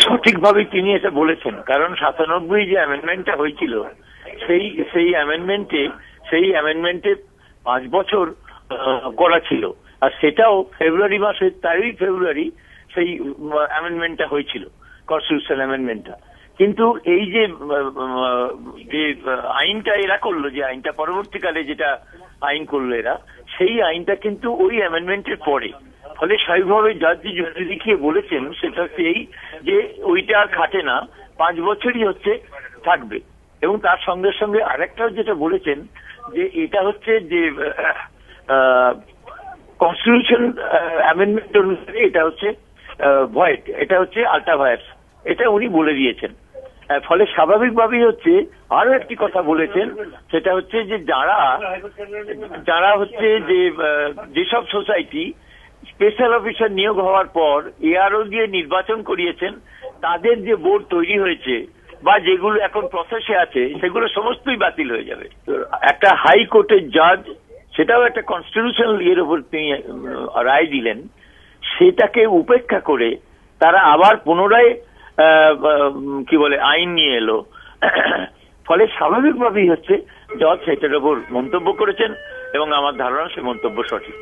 সঠিকভাবে তিনি এটা বলেছেন, কারণ 97 যে অ্যামেন্ডমেন্টটা হয়েছিল সেই অ্যামেন্ডমেন্টে 5 বছর করা ছিল, আর সেটাও ফেব্রুয়ারি মাসের 13 ফেব্রুয়ারি সেই অ্যামেন্ডমেন্টটা হয়েছিল, কনস্টিটিউশনাল অ্যামেন্ডমেন্টটা। কিন্তু এই যে আইনটা এরা করলো, যে আইনটা পরবর্তীকালে যেটা আইন করলো এরা, সেই আইনটা কিন্তু ওই অ্যামেন্ডমেন্টের পরে। ফলে স্বাভাবিকভাবে জাজ যুক্তি দেখিয়ে বলেছেন সেটা হচ্ছে এই যে ওইটা আর খাটে না, 5 বছরই হচ্ছে থাকবে। এবং তার সঙ্গে সঙ্গে আরেকটাও যেটা বলেছেন যে এটা হচ্ছে যে কনস্টিটিউশন অ্যামেন্ডমেন্ট অনুসারে এটা হচ্ছে ভয়েড, এটা হচ্ছে আল্ট্রা ভায়ার্স, এটা উনি বলে দিয়েছেন। ফলে স্বাভাবিকভাবেই হচ্ছে আরো একটি কথা বলেছেন, সেটা হচ্ছে যে যারা হচ্ছে যে যেসব সোসাইটি স্পেশাল অফিসার নিয়োগ হওয়ার পর এআরও দিয়ে নির্বাচন করিয়েছেন, তাদের যে বোর্ড তৈরি হয়েছে বা যেগুলো এখন প্রসেসে আছে সেগুলো সমস্তই বাতিল হয়ে যাবে। একটা হাইকোর্টের জাজ, সেটাও একটা কনস্টিটিউশনাল ইয়ের উপর তিনি রায় দিলেন, সেটাকে উপেক্ষা করে তারা আবার পুনরায় কি বলে আইন নিয়ে এলো। ফলে স্বাভাবিকভাবেই হচ্ছে জজ সেটার উপর মন্তব্য করেছেন, এবং আমার ধারণা সে মন্তব্য সঠিক।